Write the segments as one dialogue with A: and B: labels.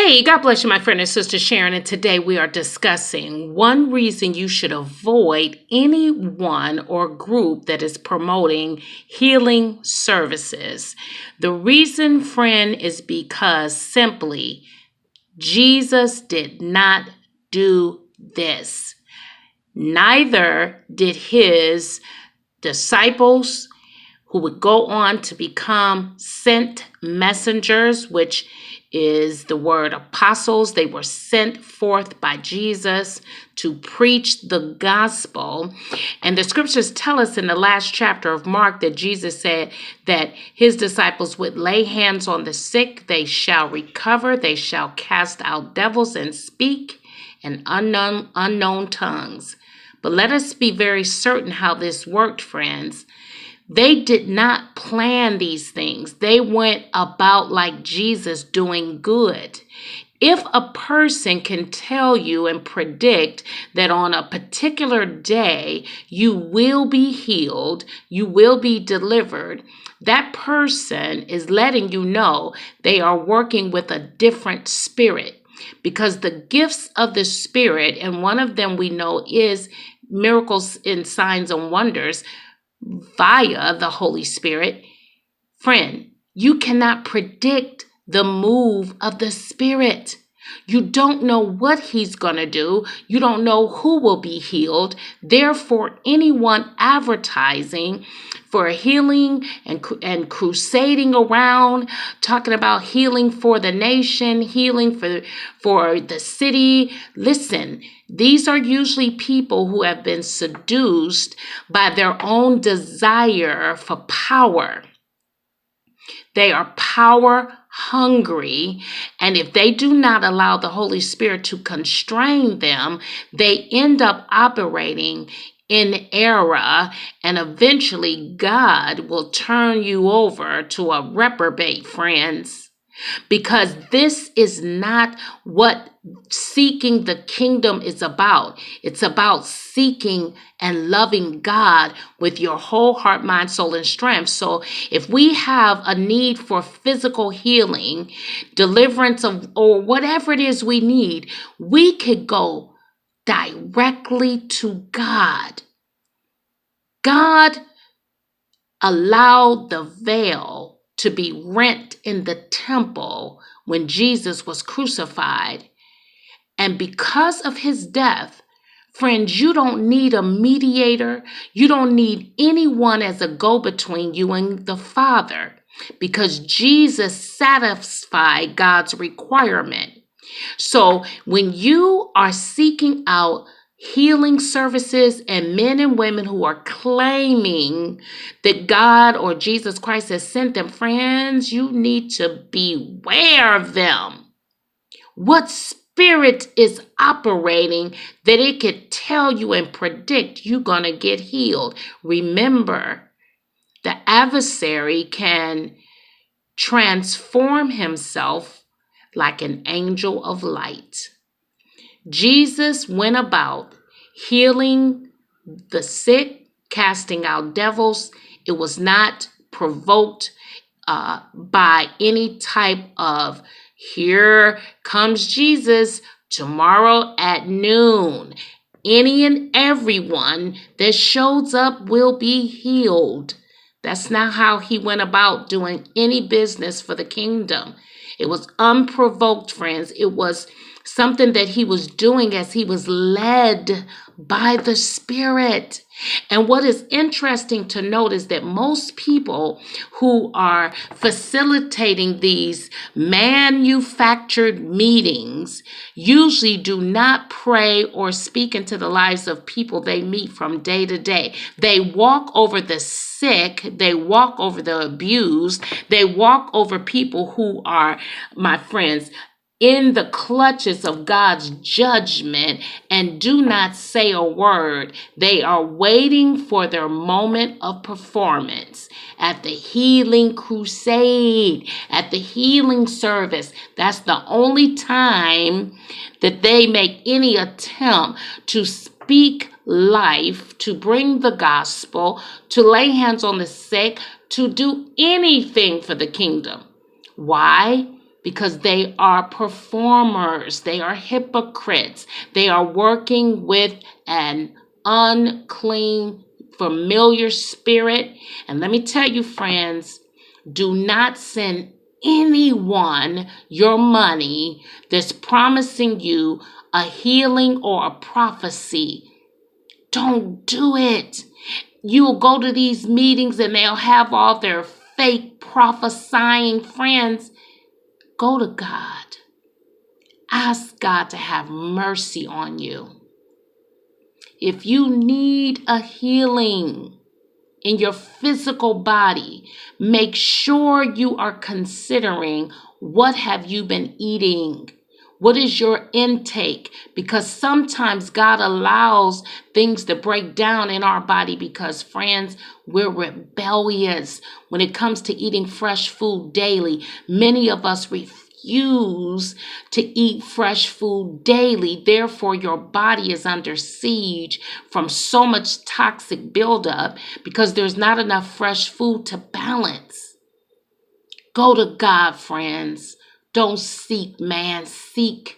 A: Hey, God bless you, my friend and sister Sharon. And today we are discussing one reason you should avoid anyone or group that is promoting healing services. The reason, friend, is because simply Jesus did not do this. Neither did his disciples, who would go on to become sent messengers, which is the word apostles. They were sent forth by Jesus to preach the gospel. And the scriptures tell us in the last chapter of Mark that Jesus said that his disciples would lay hands on the sick, they shall recover, they shall cast out devils and speak in unknown tongues. But let us be very certain how this worked, friends. They did not plan these things. They went about like Jesus, doing good. If a person can tell you and predict that on a particular day you will be healed, you will be delivered, that person is letting you know they are working with a different spirit. Because the gifts of the Spirit, and one of them we know is miracles and signs and wonders, via the Holy Spirit. Friend, you cannot predict the move of the Spirit. You don't know what he's going to do. You don't know who will be healed. Therefore, anyone advertising for healing and crusading around, talking about healing for the nation, healing for the city. Listen, these are usually people who have been seduced by their own desire for power. They are power hungry, and if they do not allow the Holy Spirit to constrain them, they end up operating in error, and eventually God will turn you over to a reprobate, friends. Because this is not what seeking the kingdom is about. It's about seeking and loving God with your whole heart, mind, soul, and strength. So if we have a need for physical healing, deliverance of, or whatever it is we need, we could go directly to God. God allowed the veil to be rent in the temple when Jesus was crucified. And because of his death, friends, you don't need a mediator. You don't need anyone as a go-between you and the Father, because Jesus satisfied God's requirement. So when you are seeking out healing services and men and women who are claiming that God or Jesus Christ has sent them, friends, you need to beware of them. What spirit is operating that it could tell you and predict you're going to get healed? Remember, the adversary can transform himself like an angel of light. Jesus went about healing the sick, casting out devils. It was not provoked by any type of, here comes Jesus tomorrow at noon. Any and everyone that shows up will be healed. That's not how he went about doing any business for the kingdom. It was unprovoked, friends. It was something that he was doing as he was led by the Spirit. And what is interesting to note is that most people who are facilitating these manufactured meetings usually do not pray or speak into the lives of people they meet from day to day. They walk over the sick, they walk over the abused, they walk over people who are, my friends, in the clutches of God's judgment and do not say a word. They are waiting for their moment of performance at the healing crusade, at the healing service. That's the only time that they make any attempt to speak life, to bring the gospel, to lay hands on the sick, to do anything for the kingdom. Why? because they are performers. They are hypocrites. They are working with an unclean, familiar spirit. And let me tell you, friends, do not send anyone your money that's promising you a healing or a prophecy. Don't do it. You'll go to these meetings and they'll have all their fake prophesying friends. Go to God. Ask God to have mercy on you. If you need a healing in your physical body, make sure you are considering, what have you been eating? What is your intake? Because sometimes God allows things to break down in our body because, friends, we're rebellious when it comes to eating fresh food daily. Many of us refuse to eat fresh food daily. Therefore, your body is under siege from so much toxic buildup because there's not enough fresh food to balance. Go to God, friends. Don't seek man, seek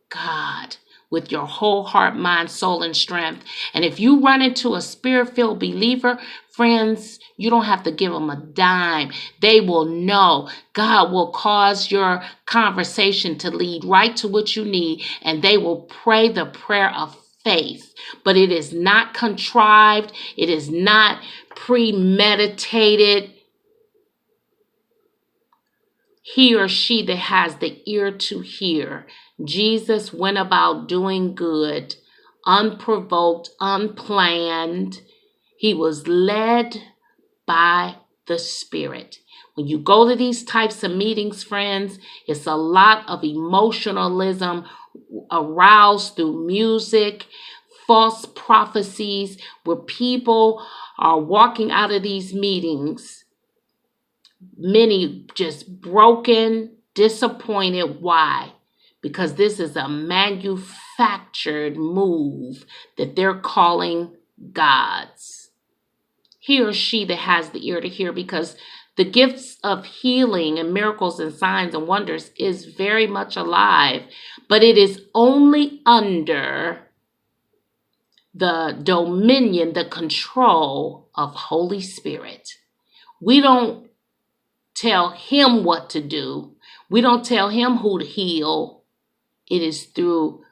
A: God with your whole heart, mind, soul, and strength. And if you run into a spirit-filled believer, friends, you don't have to give them a dime. They will know. God will cause your conversation to lead right to what you need, and they will pray the prayer of faith. But it is not contrived. It is not premeditated. He or she that has the ear to hear. Jesus went about doing good, unprovoked, unplanned. He was led by the Spirit. When you go to these types of meetings, friends, it's a lot of emotionalism aroused through music, false prophecies, where people are walking out of these meetings, many just broken, disappointed. Why? Because this is a manufactured move that they're calling God's. He or she that has the ear to hear, because the gifts of healing and miracles and signs and wonders is very much alive, but it is only under the dominion, the control of Holy Spirit. We don't tell him what to do. We don't tell him who to heal. It is through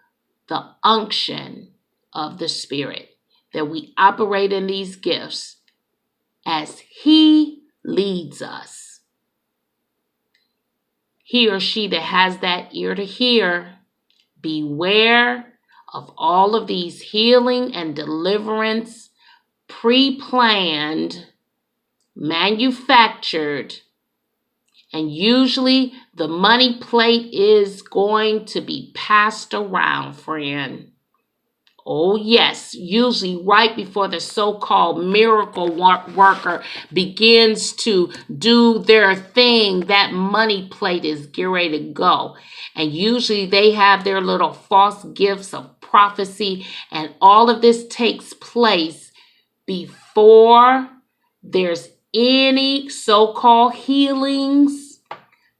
A: the unction of the Spirit that we operate in these gifts as he leads us. He or she that has that ear to hear, beware of all of these healing and deliverance, pre-planned, manufactured. And usually the money plate is going to be passed around, friend. Oh yes, usually right before the so-called miracle worker begins to do their thing, that money plate is getting ready to go. And usually they have their little false gifts of prophecy, and all of this takes place before there's any so-called healings.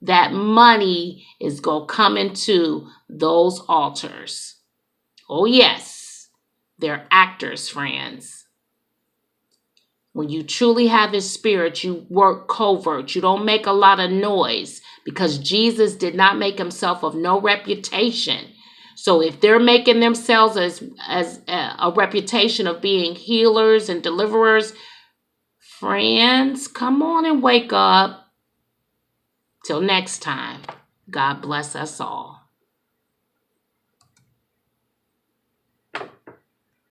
A: That money is going to come into those altars. Oh yes, they're actors, friends. When you truly have his Spirit, you work covert. You don't make a lot of noise, because Jesus did not make himself of no reputation. So if they're making themselves as a reputation of being healers and deliverers, friends, come on and wake up. Till next time, God bless us all.